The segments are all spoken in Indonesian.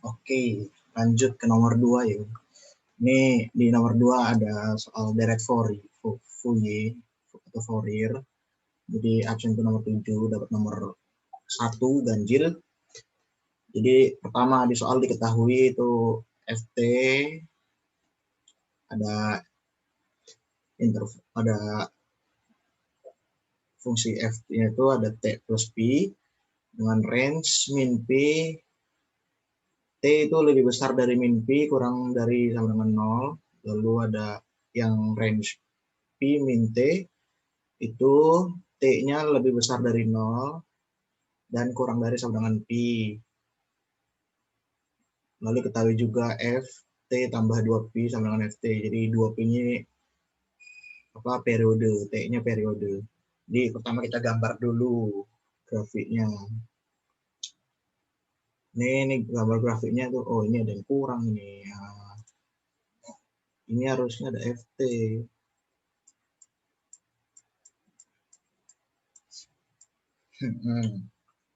Oke, lanjut ke nomor 2 ya. Ini di nomor 2 ada soal direct Fourier atau Fourier. Jadi absen itu nomor 7, dapat nomor 1 ganjil. Jadi pertama di soal diketahui itu ft ada fungsi f-nya itu ada t plus p dengan range min p, t itu lebih besar dari min p kurang dari sama dengan 0, lalu ada yang range p min t itu t-nya lebih besar dari 0 dan kurang dari sama dengan p. Lalu ketahui juga f t tambah 2p sama dengan ft. Jadi 2p ini periode, t-nya periode. Jadi pertama kita gambar dulu grafiknya. Ini gambar grafiknya tuh, oh ini ada yang kurang ini. Nah, ini harusnya ada ft.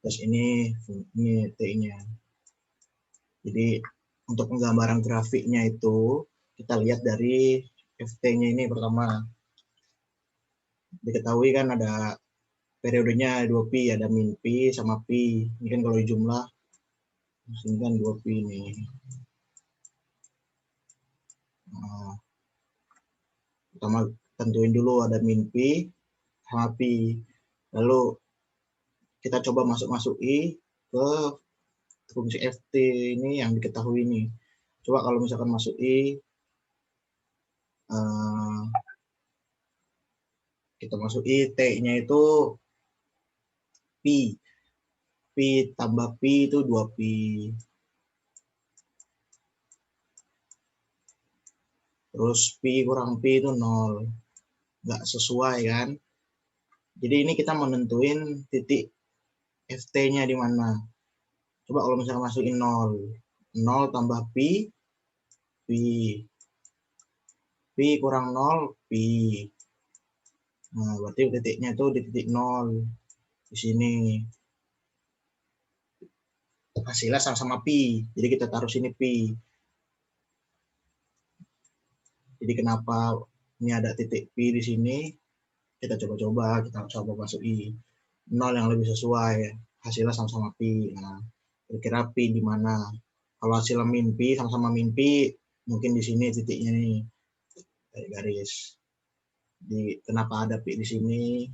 Terus ini t-nya. Jadi untuk penggambaran grafiknya itu kita lihat dari ft-nya ini pertama. Diketahui kan ada periodenya 2pi, ada min pi sama pi. Ini kan kalau jumlah ini kan 2pi ini. Nah, pertama tentuin dulu ada min pi sama pi. Lalu kita coba masuk-masuki ke fungsi ft ini yang diketahui ini. Coba kalau misalkan masuki kita masuki t-nya itu pi. Pi tambah pi itu 2pi. Terus pi kurang pi itu 0. Nggak sesuai kan? Jadi ini kita menentuin titik ft-nya di mana. Coba kalau misalkan masukin 0. 0 tambah pi, pi. Pi kurang 0, pi. Nah, berarti titiknya itu di titik 0. Di sini. Hasilnya sama-sama pi. Jadi kita taruh sini pi. Jadi kenapa ini ada titik pi di sini? Kita coba masuki 0 yang lebih sesuai. Hasilnya sama-sama pi. Nah, kira-kira pi di mana? Kalau hasilnya min pi sama-sama min pi, mungkin di sini titiknya nih. Dari garis. Jadi kenapa ada pi di sini?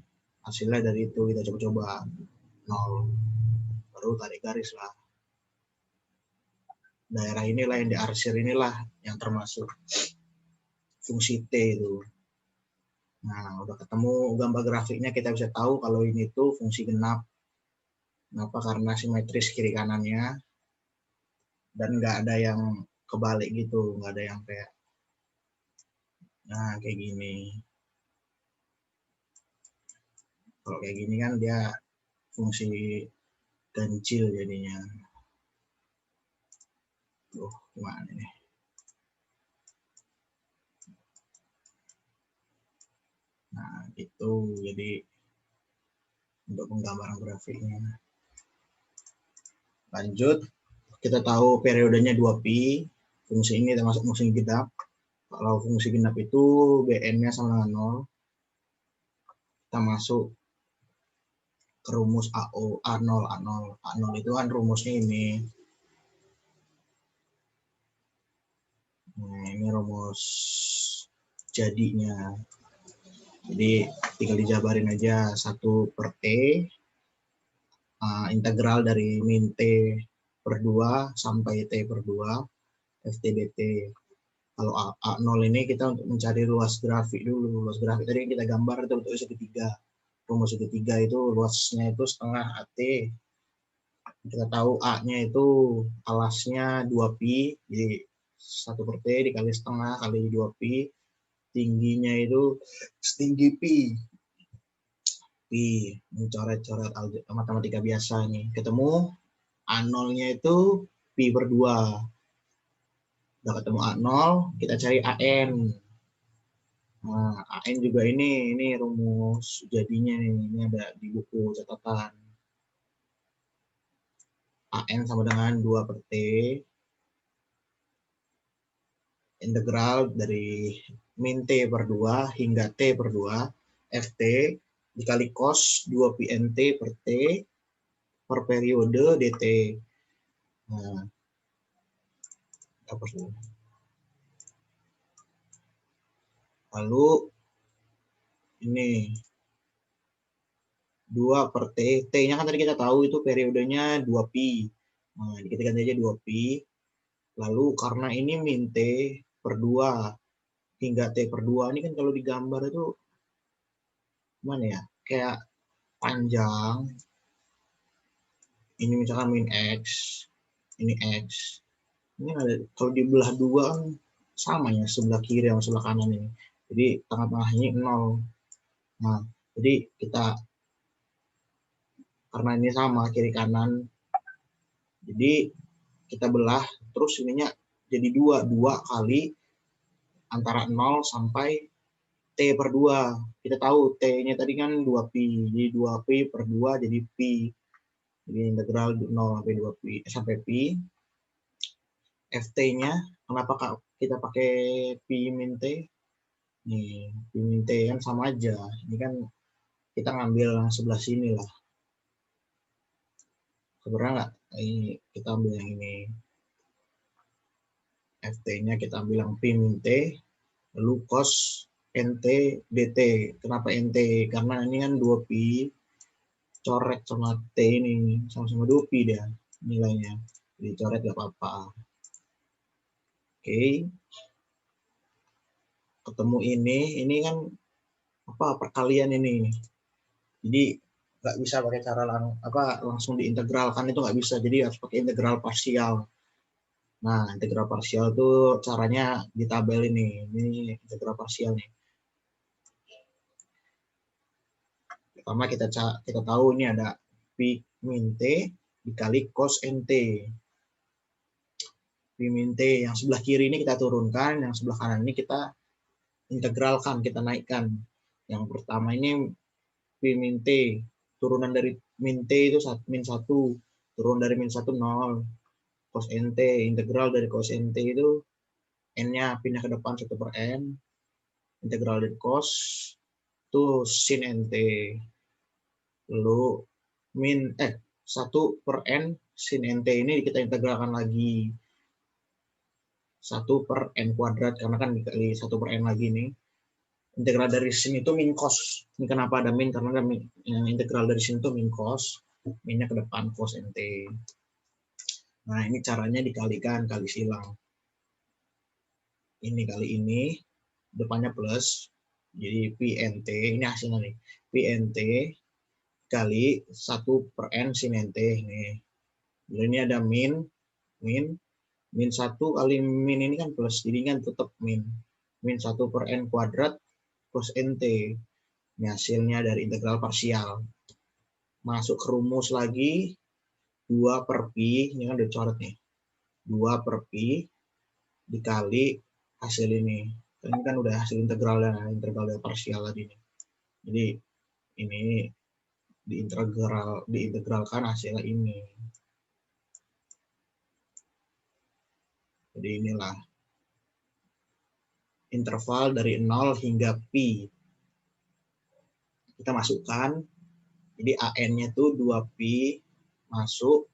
Hasilnya dari itu kita coba 0. Baru tarik garis lah. Daerah inilah yang diarsir inilah yang termasuk fungsi T itu. Nah, udah ketemu gambar grafiknya, kita bisa tahu kalau ini tuh fungsi genap. Kenapa? Karena simetris kiri kanannya dan nggak ada yang kebalik gitu, nggak ada yang kayak kayak gini. Kalau kayak gini kan dia fungsi ganjil jadinya. Gimana nih? Nah, itu jadi untuk penggambaran grafiknya. Lanjut, kita tahu periodenya 2pi, fungsi ini termasuk fungsi genap. Kalau fungsi genap itu bn-nya sama dengan 0, kita masuk ke rumus AO, A0, A0. A0 itu kan rumusnya ini. Nah, ini rumus jadinya. Jadi tinggal dijabarin aja 1/t integral dari min t per 2 sampai t per 2 ft dt. Kalau A0 ini kita untuk mencari luas grafik dulu. Luas grafik tadi kita gambar itu bentuknya segitiga. Rumus segitiga itu luasnya itu setengah AT. Kita tahu A-nya itu alasnya 2pi, jadi 1/t dikali setengah kali 2pi. Tingginya itu setinggi pi. Pi, coret-coret matematika biasa nih. Ketemu A0-nya itu pi per 2. Udah ketemu A0, kita cari AN. Nah, AN juga ini rumus jadinya nih. Ini ada di buku catatan. AN sama dengan 2/t integral dari min T per 2 hingga T per 2 Ft dikali cos 2 pi nt per T per periode dt. Nah, apa tuh? Lalu ini 2 per T. T-nya kan tadi kita tahu itu periodenya 2 pi. Nah, kita ganti aja 2 pi. Lalu karena ini min T per 2 hingga T per 2 ini kan kalau digambar itu gimana ya? Kayak panjang. Ini misalkan min X, ini X. Ini ada, kalau dibelah 2 kan sama ya, sebelah kiri sama sebelah kanan ini. Jadi tengah-tengahnya 0. Nah, jadi kita karena ini sama kiri kanan, jadi kita belah terus ininya jadi 2 kali antara 0 sampai T per 2. Kita tahu T-nya tadi kan 2 pi, jadi 2 pi per 2 jadi pi. Jadi integral 0 sampai 2 pi sampai pi. Ft-nya kenapa kita pakai pi min T? Nih, pi min T kan sama aja. Ini kan kita ngambil yang sebelah sini lah. Sebenarnya nggak, ini kita ambil yang ini. Ft-nya kita ambil yang pi min T, lalu cos nt dt. Kenapa nt? Karena ini kan 2 pi coret sama T ini, sama-sama 2 pi dia nilainya. Jadi coret nggak apa-apa. Oke. Ketemu ini kan apa perkalian ini. Jadi nggak bisa pakai cara langsung diintegralkan, itu nggak bisa. Jadi harus pakai integral parsial. Nah, integral parsial itu caranya di tabel ini. Ini integral parsial nih. Pertama kita tahu ini ada pi min T dikali cos nt. Pi min T yang sebelah kiri ini kita turunkan, yang sebelah kanan ini kita integralkan, kita naikkan. Yang pertama ini pi min T, turunan dari min T itu min 1, turun dari min 1 0. Cos nt, integral dari cos nt itu n-nya pindah ke depan 1 per n, integral dari cos itu sin nt. Lalu min 1 per n sin nt ini kita integralkan lagi 1 per n kuadrat, karena kan dikali 1 per n lagi nih. Integral dari sin itu min cos. Ini kenapa ada min? Karena ada min, integral dari sin itu min cos. Minnya ke depan cos nt. Nah, ini caranya dikalikan, kali silang. Ini kali ini, depannya plus. Jadi pi nt, ini hasilnya nih. Pi nt kali 1 per n sin nt. Nih. Jadi ini ada min 1 kali min ini kan plus, jadi kan tetap min 1 per n kuadrat cos nt. Ini hasilnya dari integral parsial. Masuk ke rumus lagi, 2 per pi, ini kan udah coret nih, 2 per pi dikali hasil ini. Ini kan udah hasil integral dari parsial tadi nih. Jadi ini diintegralkan hasilnya ini. Jadi inilah interval dari 0 hingga pi. Kita masukkan, jadi AN-nya itu 2 pi masuk,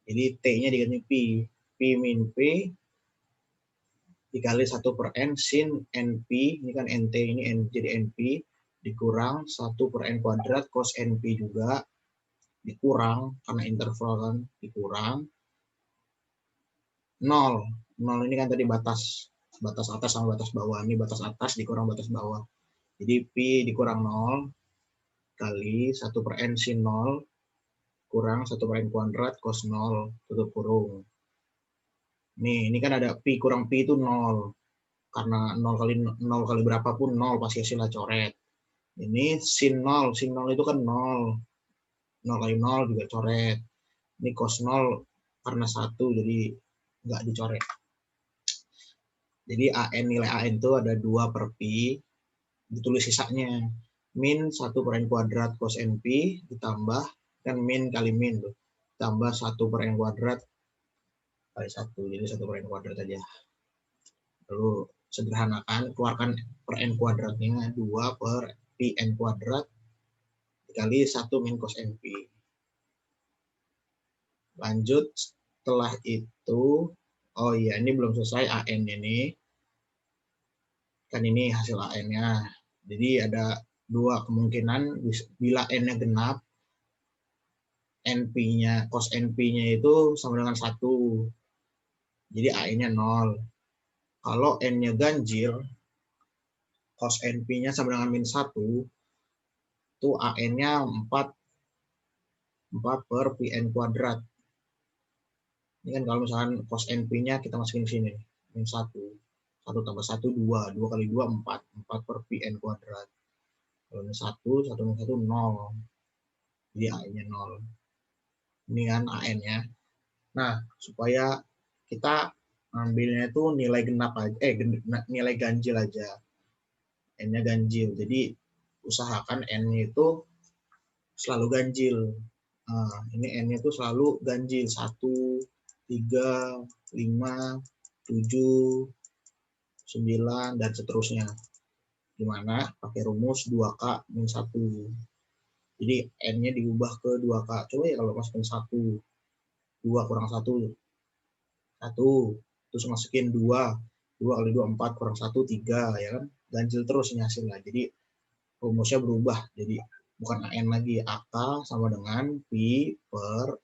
jadi T-nya diganti pi. Pi min P dikali 1 per N sin NP, ini kan NT, ini jadi NP, dikurang 1 per N kuadrat cos NP juga, dikurang, karena interval kan, dikurang 0. 0 ini kan tadi batas atas sama batas bawah, ini batas atas dikurang batas bawah. Jadi pi dikurang 0 kali 1 per N sin 0 kurang 1 per N kuadrat cos 0 tutup kurung. Nih, ini kan ada pi kurang pi itu 0. Karena 0 kali berapapun 0 pasti hasilnya coret. Ini sin 0 itu kan 0. 0 kali 0 juga coret. Ini cos 0 karena 1 jadi nggak dicoret. Jadi AN, nilai AN itu ada 2 per pi, ditulis sisanya. Min 1 per N kuadrat cos NP ditambah, kan min kali min tuh, tambah 1 per N kuadrat kali 1, jadi 1 per N kuadrat aja. Lalu sederhanakan, keluarkan per n kuadratnya 2 per pi n kuadrat dikali 1 min cos np. Lanjut setelah itu, oh iya ini belum selesai AN ini. Kan ini hasil AN-nya. Jadi ada dua kemungkinan, bila N-nya genap, NP-nya, cos NP-nya itu sama dengan 1. Jadi AN-nya 0. Kalau N-nya ganjil, cos NP-nya sama dengan min 1, itu AN-nya 4 per Pn kuadrat. Ini kan kalau misalkan cos NP-nya kita masukin sini, min 1. 1 tambah 1, 2. 2 kali 2, 4. 4 per Pn kuadrat. Kalau min 1, 1 min 1, 0. Jadi AN-nya 0. Ini kan AN-nya. Nah, supaya kita ambilnya itu nilai genap aja, nilai ganjil aja. N-nya ganjil. Jadi usahakan N-nya itu selalu ganjil. Nah, ini N-nya itu selalu ganjil. 1, 3, 5, 7, 9, dan seterusnya. Dimana pakai rumus 2K min 1. Jadi N-nya diubah ke 2K. Coba ya kalau masukin 1. 2 kurang 1. 1. Terus masukin 2. 2 kali 2, 4 kurang 1, 3. Ya kan? Ganjil terus ini hasilnya. Jadi rumusnya berubah. Jadi bukan AN lagi. AK sama dengan Pi per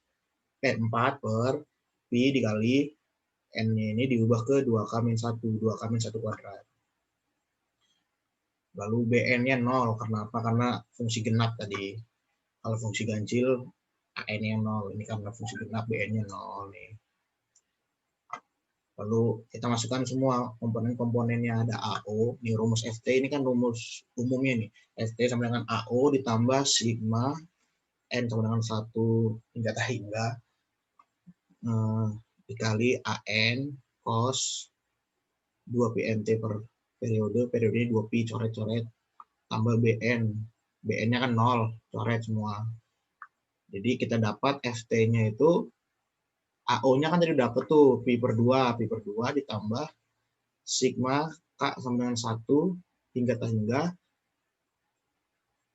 4 per Pi dikali N-nya ini diubah ke 2K min 1. 2K min 1 kuadrat. Lalu BN-nya 0. Karena apa? Karena fungsi genap tadi. Kalau fungsi ganjil, AN-nya 0. Ini karena fungsi genap, BN-nya 0 nih. Lalu kita masukkan semua komponen-komponennya. Ada AO, ini rumus FT, ini kan rumus umumnya nih. FT sama dengan AO ditambah sigma N sama dengan 1 hingga dikali AN cos 2 PNT per periode, periodenya 2 pi, coret-coret, tambah BN. BN-nya kan 0, coret semua. Jadi kita dapat FT-nya itu, AO-nya kan tadi dapat tuh, pi per 2 ditambah sigma K sama dengan 1 hingga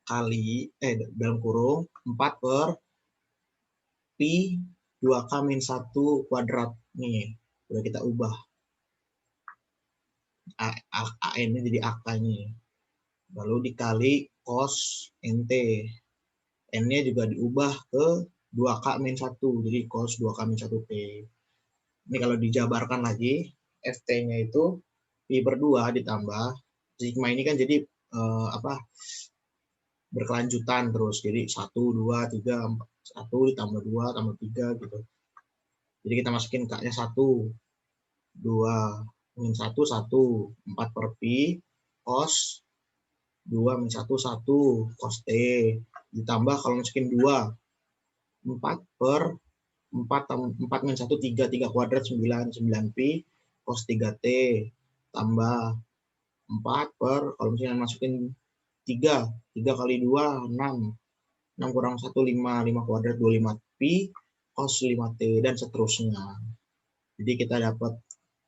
kali, dalam kurung, 4 per pi 2K min 1 kuadrat. Nih, udah kita ubah. AN-nya jadi AK-nya. Lalu dikali cos NT. N-nya juga diubah ke 2K min 1. Jadi cos 2K min 1T. Ini kalau dijabarkan lagi, FT-nya itu pi per 2 ditambah sigma ini kan jadi berkelanjutan terus. Jadi 1, 2, 3, 4. 1 ditambah 2 tambah 3 gitu. Jadi kita masukin K-nya 1, 2, min 1, 1, 4 per pi, cos 2 min 1, 1, cos T. Ditambah kalau masukin 2, 4 per 4 min 1, 3, 3 kuadrat 9, 9 pi, cos 3T. Tambah 4 per, kalau misalnya masukin 3, 3 kali 2, 6. 6 kurang 1, 5, 5 kuadrat 25 pi, cos 5T, dan seterusnya. Jadi kita dapat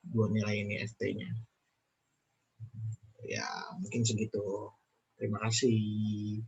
dua nilai ini FT-nya. Ya, mungkin segitu. Terima kasih.